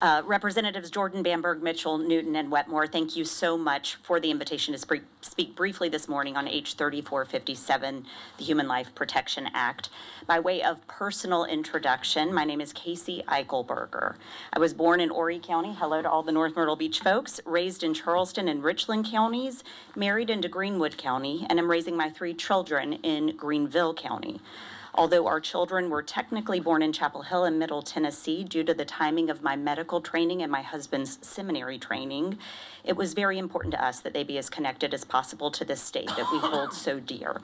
Representatives Jordan, Bamberg, Mitchell, Newton, and Wetmore, thank you so much for the invitation to speak briefly this morning on H3597, the Human Life Protection Act. By way of personal introduction, my name is Casey Eichelberger. I was born in Horry County, hello to all the North Myrtle Beach folks, raised in Charleston and Richland counties, married into Greenwood County, and am raising my 3 children in Greenville County. Although our children were technically born in Chapel Hill in Middle Tennessee, due to the timing of my medical training and my husband's seminary training, it was very important to us that they be as connected as possible to this state that we hold so dear.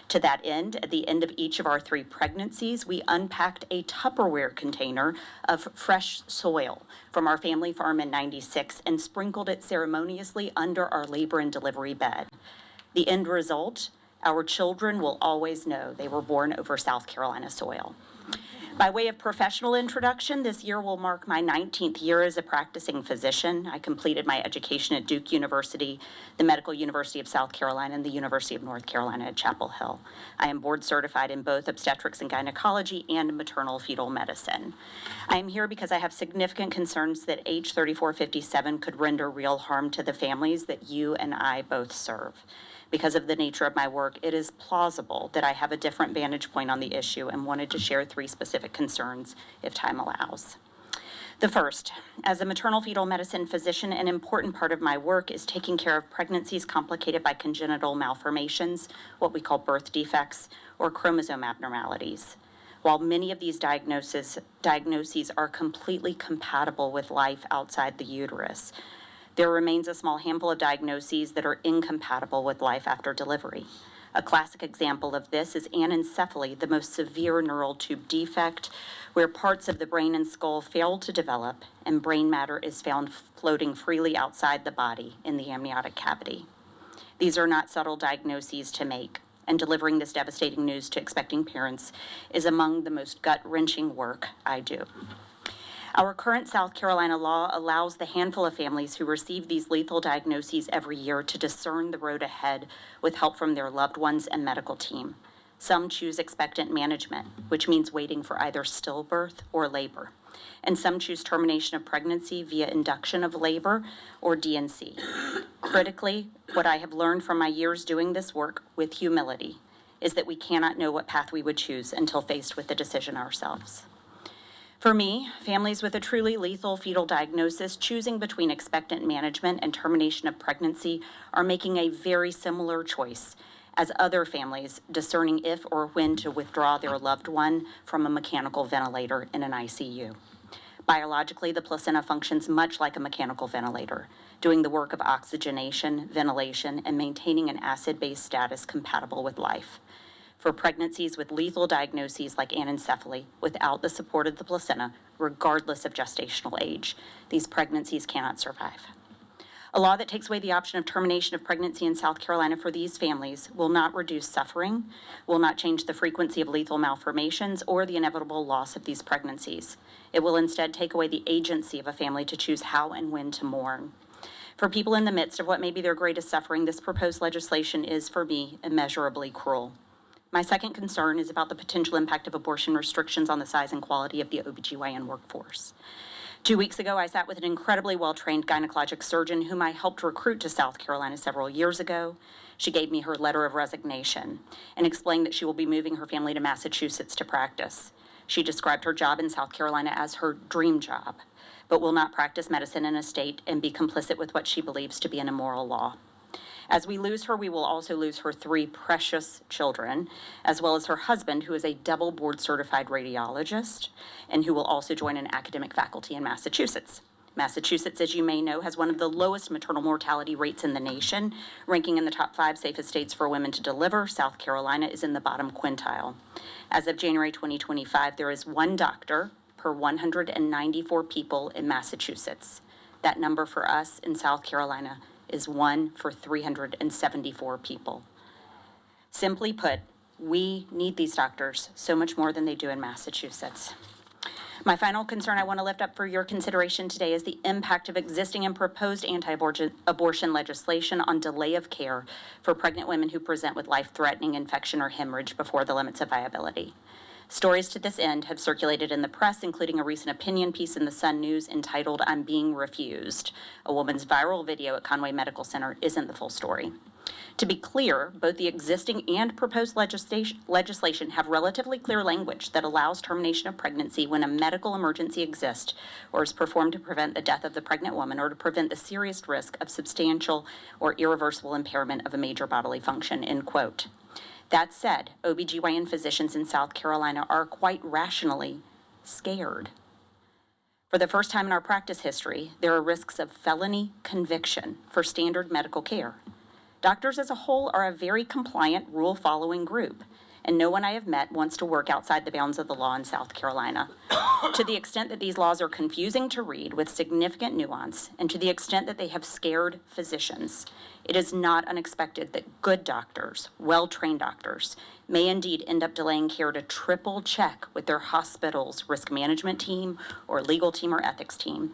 To that end, at the end of each of our 3 pregnancies, we unpacked a Tupperware container of fresh soil from our family farm in '96 and sprinkled it ceremoniously under our labor and delivery bed. The end result: our children will always know they were born over South Carolina soil. By way of professional introduction, this year will mark my 19th year as a practicing physician. I completed my education at Duke University, the Medical University of South Carolina, and the University of North Carolina at Chapel Hill. I am board certified in both obstetrics and gynecology and maternal fetal medicine. I am here because I have significant concerns that H3457 could render real harm to the families that you and I both serve. Because of the nature of my work, it is plausible that I have a different vantage point on the issue and wanted to share 3 specific concerns if time allows. The first, as a maternal fetal medicine physician, an important part of my work is taking care of pregnancies complicated by congenital malformations, what we call birth defects, or chromosome abnormalities. While many of these diagnoses are completely compatible with life outside the uterus, there remains a small handful of diagnoses that are incompatible with life after delivery. A classic example of this is anencephaly, the most severe neural tube defect, where parts of the brain and skull fail to develop and brain matter is found floating freely outside the body in the amniotic cavity. These are not subtle diagnoses to make, and delivering this devastating news to expecting parents is among the most gut-wrenching work I do. Our current South Carolina law allows the handful of families who receive these lethal diagnoses every year to discern the road ahead with help from their loved ones and medical team. Some choose expectant management, which means waiting for either stillbirth or labor. And some choose termination of pregnancy via induction of labor or D&C. Critically, what I have learned from my years doing this work with humility is that we cannot know what path we would choose until faced with the decision ourselves. For me, families with a truly lethal fetal diagnosis choosing between expectant management and termination of pregnancy are making a very similar choice as other families discerning if or when to withdraw their loved one from a mechanical ventilator in an ICU. Biologically, the placenta functions much like a mechanical ventilator, doing the work of oxygenation, ventilation, and maintaining an acid-base status compatible with life. For pregnancies with lethal diagnoses like anencephaly without the support of the placenta, regardless of gestational age, these pregnancies cannot survive. A law that takes away the option of termination of pregnancy in South Carolina for these families will not reduce suffering, will not change the frequency of lethal malformations or the inevitable loss of these pregnancies. It will instead take away the agency of a family to choose how and when to mourn. For people in the midst of what may be their greatest suffering, this proposed legislation is, for me, immeasurably cruel. My second concern is about the potential impact of abortion restrictions on the size and quality of the OBGYN workforce. 2 weeks ago, I sat with an incredibly well-trained gynecologic surgeon whom I helped recruit to South Carolina several years ago. She gave me her letter of resignation and explained that she will be moving her family to Massachusetts to practice. She described her job in South Carolina as her dream job, but will not practice medicine in a state and be complicit with what she believes to be an immoral law. As we lose her, we will also lose her 3 precious children, as well as her husband, who is a double board-certified radiologist, and who will also join an academic faculty in Massachusetts. Massachusetts, as you may know, has one of the lowest maternal mortality rates in the nation, ranking in the top 5 safest states for women to deliver. South Carolina is in the bottom quintile. As of January 2025, there is 1 doctor per 194 people in Massachusetts. That number for us in South Carolina is 1 for 374 people. Simply put, we need these doctors so much more than they do in Massachusetts. My final concern I want to lift up for your consideration today is the impact of existing and proposed anti-abortion legislation on delay of care for pregnant women who present with life-threatening infection or hemorrhage before the limits of viability. Stories to this end have circulated in the press, including a recent opinion piece in the Sun News entitled, "I'm Being Refused." A woman's viral video at Conway Medical Center isn't the full story. To be clear, both the existing and proposed legislation have relatively clear language that allows termination of pregnancy when a medical emergency exists or is performed to prevent the death of the pregnant woman or to prevent the serious risk of substantial or irreversible impairment of a major bodily function, end quote. That said, OBGYN physicians in South Carolina are quite rationally scared. For the first time in our practice history, there are risks of felony conviction for standard medical care. Doctors as a whole are a very compliant, rule-following group, and no one I have met wants to work outside the bounds of the law in South Carolina. To the extent that these laws are confusing to read with significant nuance, and to the extent that they have scared physicians, it is not unexpected that good doctors, well-trained doctors, may indeed end up delaying care to triple check with their hospital's risk management team or legal team or ethics team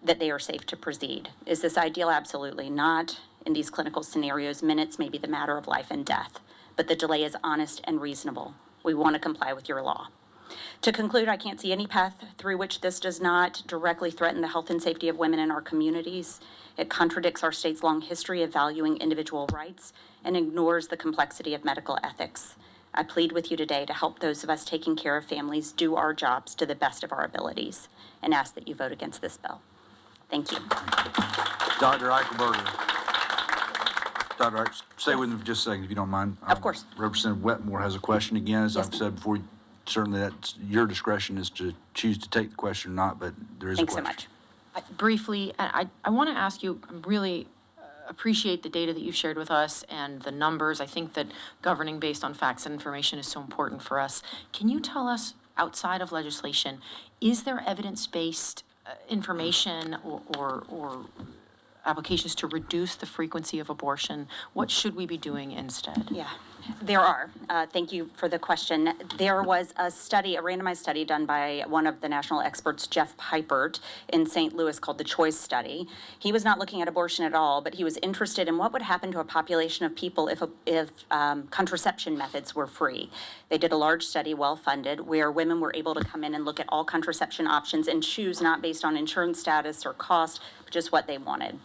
that they are safe to proceed. Is this ideal? Absolutely not. In these clinical scenarios, minutes may be the matter of life and death, but the delay is honest and reasonable. We want to comply with your law. To conclude, I can't see any path through which this does not directly threaten the health and safety of women in our communities. It contradicts our state's long history of valuing individual rights and ignores the complexity of medical ethics. I plead with you today to help those of us taking care of families do our jobs to the best of our abilities and ask that you vote against this bill. Thank you. Dr. Eichelberger. Dr. Eich, stay with me for just a second if you don't mind. Of course. Representative Wetmore has a question again. As Yes, I've said before, certainly that's your discretion is to choose to take the question or not, but there is a Thanks question. so much. Briefly, I want to ask you, really appreciate the data that you've shared with us and the numbers. I think that governing based on facts and information is so important for us. Can you tell us, outside of legislation, is there evidence-based information or applications to reduce the frequency of abortion? What should we be doing instead? Yeah, there are. Thank you for the question. There was a study, a randomized study done by one of the national experts, Jeff Pipert, in St. Louis called the CHOICE study. He was not looking at abortion at all, but he was interested in what would happen to a population of people if contraception methods were free. They did a large study, well-funded, where women were able to come in and look at all contraception options and choose not based on insurance status or cost, but just what they wanted.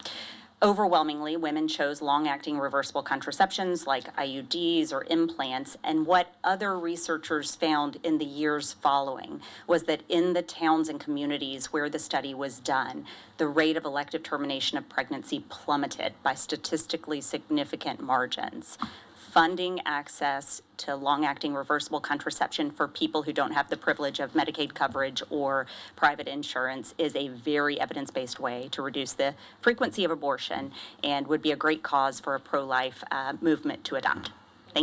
Overwhelmingly, women chose long-acting reversible contraceptions like IUDs or implants, and what other researchers found in the years following was that in the towns and communities where the study was done, the rate of elective termination of pregnancy plummeted by statistically significant margins. Funding access to long-acting reversible contraception for people who don't have the privilege of Medicaid coverage or private insurance is a very evidence-based way to reduce the frequency of abortion and would be a great cause for a pro-life movement to adopt.